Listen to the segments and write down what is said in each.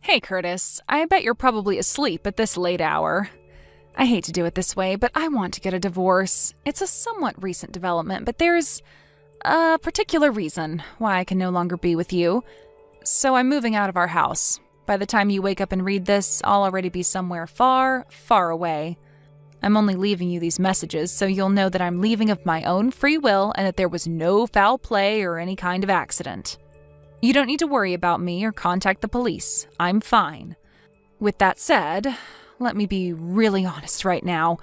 Hey, Curtis. I bet you're probably asleep at this late hour. I hate to do it this way, but I want to get a divorce. It's a somewhat recent development, but there's a particular reason why I can no longer be with you. So I'm moving out of our house. By the time you wake up and read this, I'll already be somewhere far, far away. I'm only leaving you these messages so you'll know that I'm leaving of my own free will and that there was no foul play or any kind of accident. You don't need to worry about me or contact the police. I'm fine. With that said, let me be really honest right now.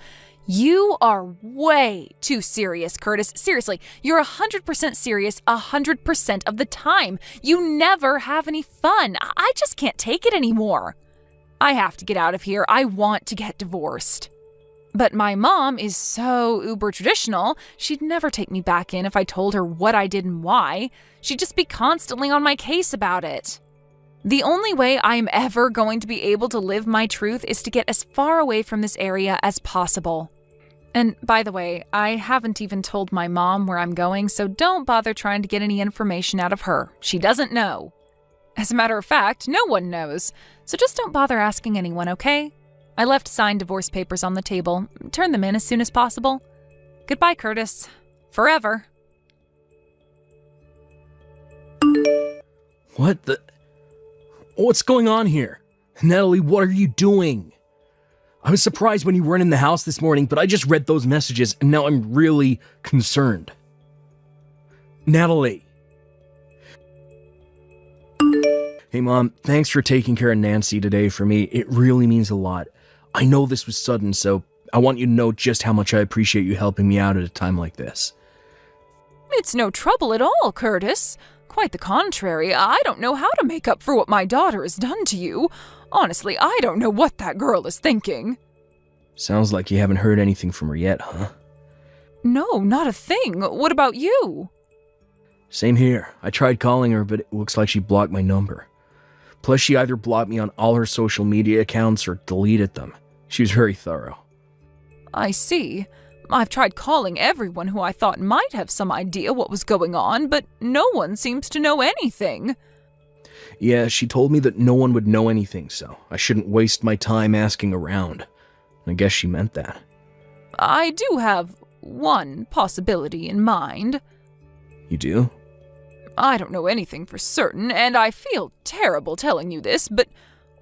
You are way too serious, Curtis. Seriously, you're 100% serious 100% of the time. You never have any fun. I just can't take it anymore. I have to get out of here. I want to get divorced. But my mom is so uber traditional, she'd never take me back in if I told her what I did and why. She'd just be constantly on my case about it. The only way I'm ever going to be able to live my truth is to get as far away from this area as possible. And by the way, I haven't even told my mom where I'm going, so don't bother trying to get any information out of her. She doesn't know. As a matter of fact, no one knows, so just don't bother asking anyone, okay? I left signed divorce papers on the table. Turn them in as soon as possible. Goodbye, Curtis. Forever. What the... What's going on here? Natalie, what are you doing? I was surprised when you weren't in the house this morning, but I just read those messages and now I'm really concerned. Natalie. Hey, Mom, thanks for taking care of Nancy today for me. It really means a lot. I know this was sudden, so I want you to know just how much I appreciate you helping me out at a time like this. It's no trouble at all, Curtis. Quite the contrary. I don't know how to make up for what my daughter has done to you. Honestly, I don't know what that girl is thinking. Sounds like you haven't heard anything from her yet, huh? No, not a thing. What about you? Same here. I tried calling her, but it looks like she blocked my number. Plus, she either blocked me on all her social media accounts or deleted them. She was very thorough. I see. I've tried calling everyone who I thought might have some idea what was going on, but no one seems to know anything. Yeah, she told me that no one would know anything, so I shouldn't waste my time asking around. I guess she meant that. I do have one possibility in mind. You do? I don't know anything for certain, and I feel terrible telling you this, but,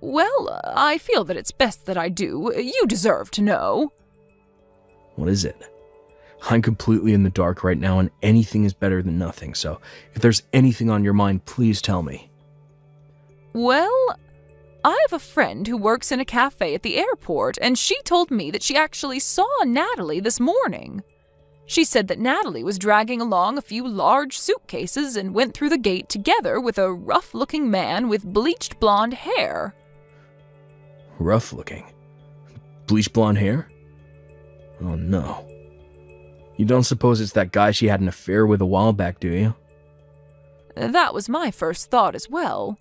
well, I feel that it's best that I do. You deserve to know. What is it? I'm completely in the dark right now, and anything is better than nothing, so if there's anything on your mind, please tell me. Well, I have a friend who works in a cafe at the airport, and she told me that she actually saw Natalie this morning. She said that Natalie was dragging along a few large suitcases and went through the gate together with a rough-looking man with bleached blonde hair. Rough-looking? Bleached blonde hair? Oh no. You don't suppose it's that guy she had an affair with a while back, do you? That was my first thought as well.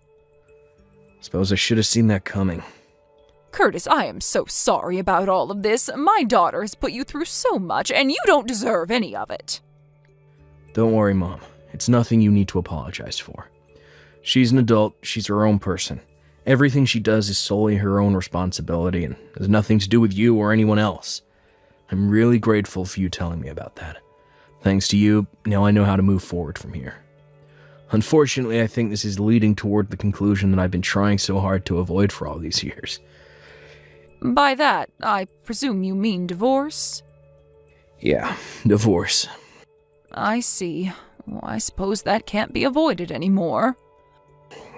Suppose I should have seen that coming. Curtis, I am so sorry about all of this. My daughter has put you through so much, and you don't deserve any of it. Don't worry, Mom. It's nothing you need to apologize for. She's an adult. She's her own person. Everything she does is solely her own responsibility and has nothing to do with you or anyone else. I'm really grateful for you telling me about that. Thanks to you, now I know how to move forward from here. Unfortunately, I think this is leading toward the conclusion that I've been trying so hard to avoid for all these years. By that, I presume you mean divorce? Yeah, divorce. I see. Well, I suppose that can't be avoided anymore.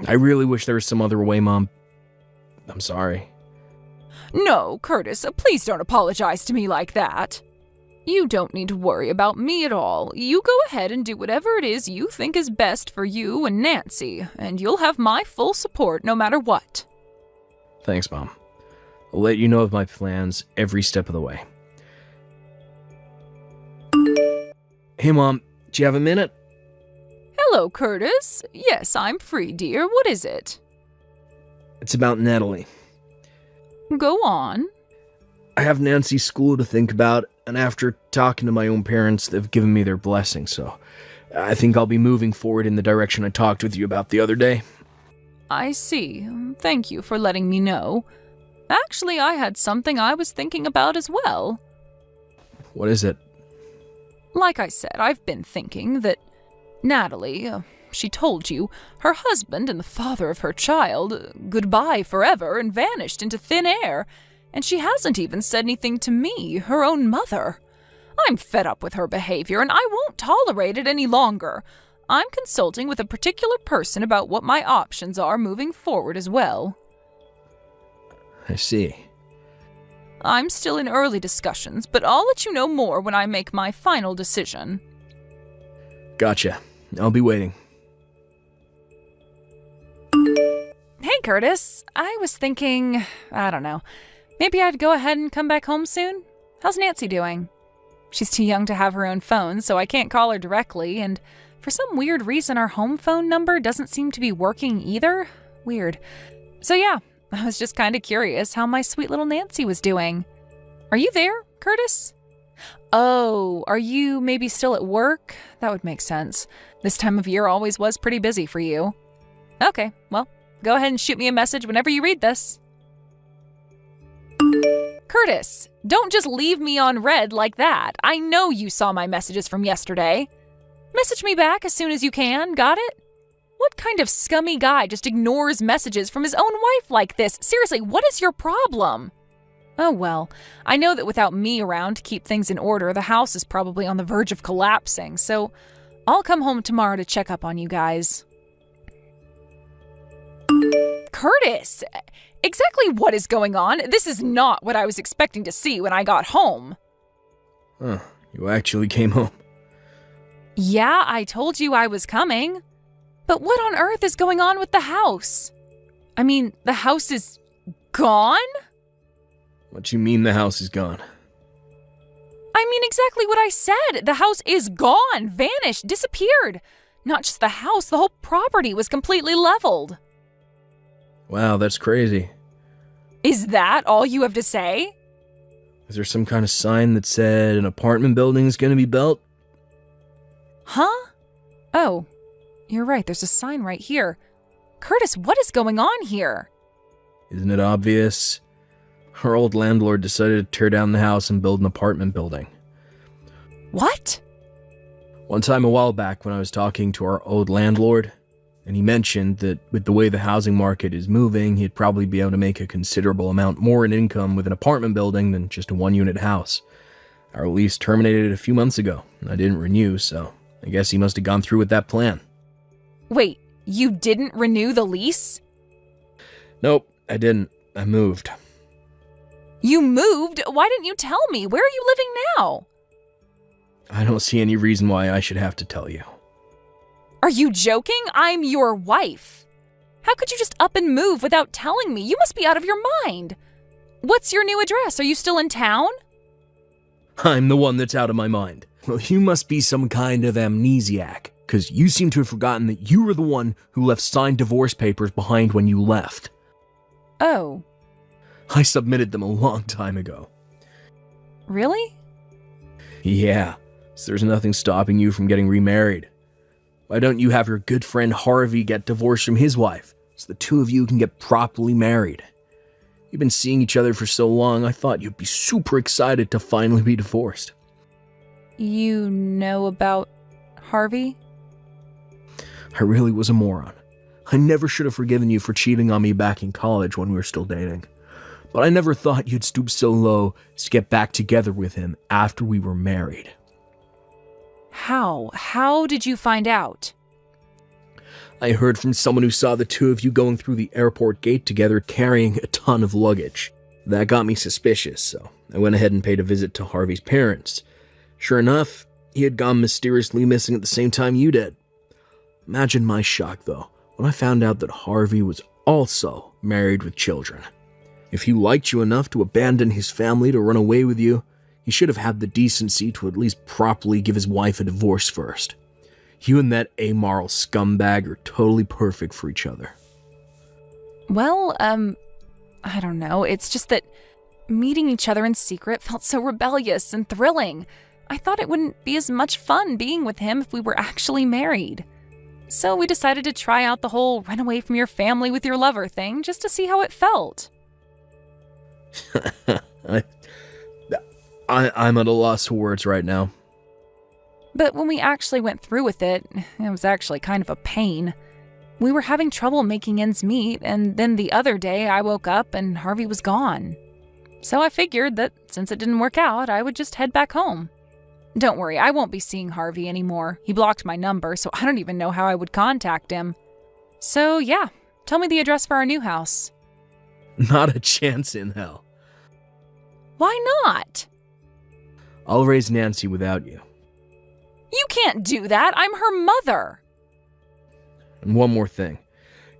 I really wish there was some other way, Mom. I'm sorry. No, Curtis, please don't apologize to me like that. You don't need to worry about me at all. You go ahead and do whatever it is you think is best for you and Nancy, and you'll have my full support no matter what. Thanks, Mom. I'll let you know of my plans every step of the way. Hey, Mom, do you have a minute? Hello, Curtis. Yes, I'm free, dear. What is it? It's about Natalie. Go on. I have Nancy's school to think about, and after talking to my own parents, they've given me their blessing, so I think I'll be moving forward in the direction I talked with you about the other day. I see. Thank you for letting me know. Actually, I had something I was thinking about as well. What is it? Like I said, I've been thinking that Natalie, she told you, her husband and the father of her child, goodbye forever and vanished into thin air, and she hasn't even said anything to me, her own mother. I'm fed up with her behavior, and I won't tolerate it any longer. I'm consulting with a particular person about what my options are moving forward as well. I see. I'm still in early discussions, but I'll let you know more when I make my final decision. Gotcha. I'll be waiting. Hey, Curtis. I was thinking, I don't know, maybe I'd go ahead and come back home soon? How's Nancy doing? She's too young to have her own phone, so I can't call her directly, and for some weird reason our home phone number doesn't seem to be working either. Weird. So yeah, I was just kind of curious how my sweet little Nancy was doing. Are you there, Curtis? Oh, are you maybe still at work? That would make sense. This time of year always was pretty busy for you. Okay, well, go ahead and shoot me a message whenever you read this. Curtis, don't just leave me on red like that. I know you saw my messages from yesterday. Message me back as soon as you can, got it? What kind of scummy guy just ignores messages from his own wife like this? Seriously, what is your problem? Oh well, I know that without me around to keep things in order, the house is probably on the verge of collapsing, so I'll come home tomorrow to check up on you guys. Curtis! Exactly what is going on? This is not what I was expecting to see when I got home. Huh, you actually came home. Yeah, I told you I was coming. But what on earth is going on with the house? I mean, the house is gone? What you mean the house is gone? I mean exactly what I said. The house is gone, vanished, disappeared. Not just the house, the whole property was completely leveled. Wow, that's crazy. Is that all you have to say? Is there some kind of sign that said an apartment building is going to be built? Huh? Oh, you're right, there's a sign right here. Curtis, what is going on here? Isn't it obvious? Our old landlord decided to tear down the house and build an apartment building. What? One time a while back when I was talking to our old landlord, and he mentioned that with the way the housing market is moving, he'd probably be able to make a considerable amount more in income with an apartment building than just a one-unit house. Our lease terminated a few months ago, and I didn't renew, so I guess he must have gone through with that plan. Wait, you didn't renew the lease? Nope, I didn't. I moved. You moved? Why didn't you tell me? Where are you living now? I don't see any reason why I should have to tell you. Are you joking? I'm your wife. How could you just up and move without telling me? You must be out of your mind. What's your new address? Are you still in town? I'm the one that's out of my mind. Well, you must be some kind of amnesiac, because you seem to have forgotten that you were the one who left signed divorce papers behind when you left. Oh. I submitted them a long time ago. Really? Yeah, so there's nothing stopping you from getting remarried. Why don't you have your good friend Harvey get divorced from his wife, so the two of you can get properly married? You've been seeing each other for so long, I thought you'd be super excited to finally be divorced. You know about Harvey? I really was a moron. I never should have forgiven you for cheating on me back in college when we were still dating. But I never thought you'd stoop so low as to get back together with him after we were married. How? How did you find out? I heard from someone who saw the two of you going through the airport gate together carrying a ton of luggage. That got me suspicious, so I went ahead and paid a visit to Harvey's parents. Sure enough, he had gone mysteriously missing at the same time you did. Imagine my shock, though, when I found out that Harvey was also married with children. If he liked you enough to abandon his family to run away with you, he should have had the decency to at least properly give his wife a divorce first. You and that amoral scumbag are totally perfect for each other. Well, I don't know. It's just that meeting each other in secret felt so rebellious and thrilling. I thought it wouldn't be as much fun being with him if we were actually married. So we decided to try out the whole run away from your family with your lover thing just to see how it felt. I'm at a loss for words right now. But when we actually went through with it, it was actually kind of a pain. We were having trouble making ends meet, and then the other day I woke up and Harvey was gone. So I figured that since it didn't work out, I would just head back home. Don't worry, I won't be seeing Harvey anymore. He blocked my number, so I don't even know how I would contact him. So yeah, tell me the address for our new house. Not a chance in hell. Why not? I'll raise Nancy without you. You can't do that. I'm her mother. And one more thing.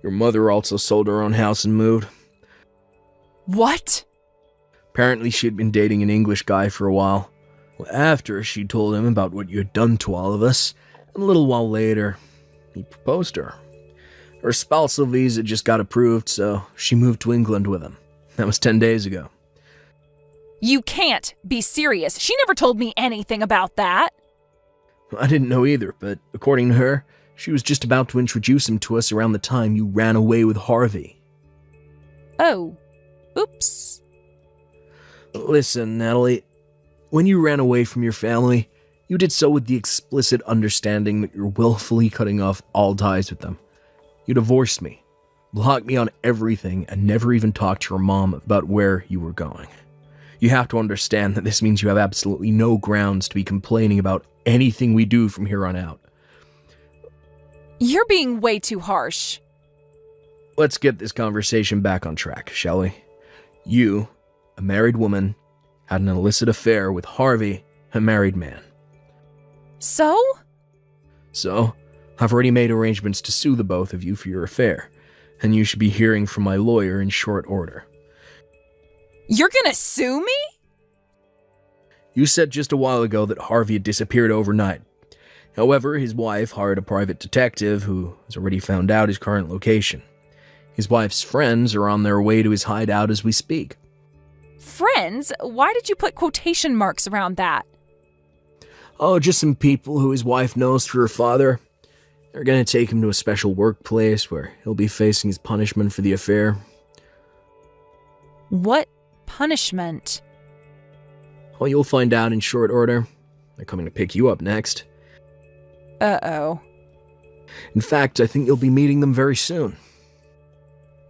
Your mother also sold her own house and moved. What? Apparently she'd been dating an English guy for a while. Well, after she told him about what you had done to all of us, and a little while later, he proposed to her. Her spousal visa just got approved, so she moved to England with him. That was 10 days ago. You can't be serious. She never told me anything about that. I didn't know either, but according to her, she was just about to introduce him to us around the time you ran away with Harvey. Oh. Oops. Listen, Natalie, when you ran away from your family, you did so with the explicit understanding that you're willfully cutting off all ties with them. You divorced me, blocked me on everything, and never even talked to your mom about where you were going. You have to understand that this means you have absolutely no grounds to be complaining about anything we do from here on out. You're being way too harsh. Let's get this conversation back on track, shall we? You, a married woman, had an illicit affair with Harvey, a married man. So? So, I've already made arrangements to sue the both of you for your affair, and you should be hearing from my lawyer in short order. You're gonna sue me? You said just a while ago that Harvey had disappeared overnight. However, his wife hired a private detective who has already found out his current location. His wife's friends are on their way to his hideout as we speak. Friends? Why did you put quotation marks around that? Oh, just some people who his wife knows through her father. They're going to take him to a special workplace where he'll be facing his punishment for the affair. What punishment? Well, you'll find out in short order. They're coming to pick you up next. Uh-oh. In fact, I think you'll be meeting them very soon.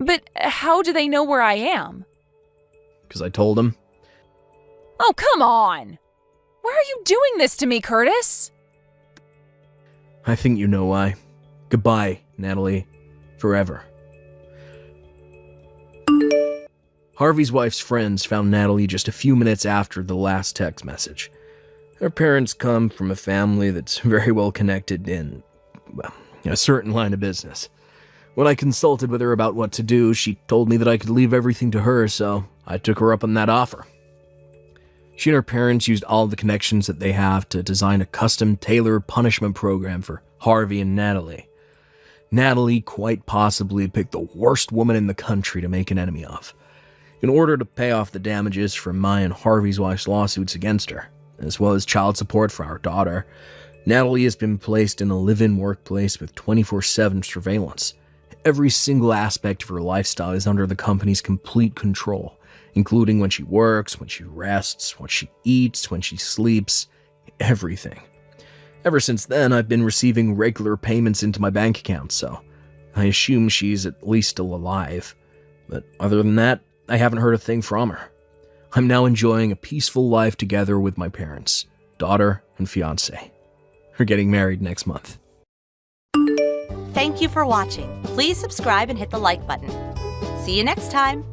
But how do they know where I am? Because I told them. Oh, come on! Why are you doing this to me, Curtis? I think you know why. Goodbye, Natalie. Forever. Harvey's wife's friends found Natalie just a few minutes after the last text message. Her parents come from a family that's very well connected in, well, a certain line of business. When I consulted with her about what to do, she told me that I could leave everything to her, so I took her up on that offer. She and her parents used all the connections that they have to design a custom tailored punishment program for Harvey and Natalie. Natalie quite possibly picked the worst woman in the country to make an enemy of, in order to pay off the damages from my and Harvey's wife's lawsuits against her, as well as child support for our daughter. Natalie has been placed in a live-in workplace with 24/7 surveillance. Every single aspect of her lifestyle is under the company's complete control, including when she works, when she rests, what she eats, when she sleeps, everything. Ever since then, I've been receiving regular payments into my bank account, so I assume she's at least still alive. But other than that, I haven't heard a thing from her. I'm now enjoying a peaceful life together with my parents, daughter, and fiancé. We're getting married next month. Thank you for watching. Please subscribe and hit the like button. See you next time.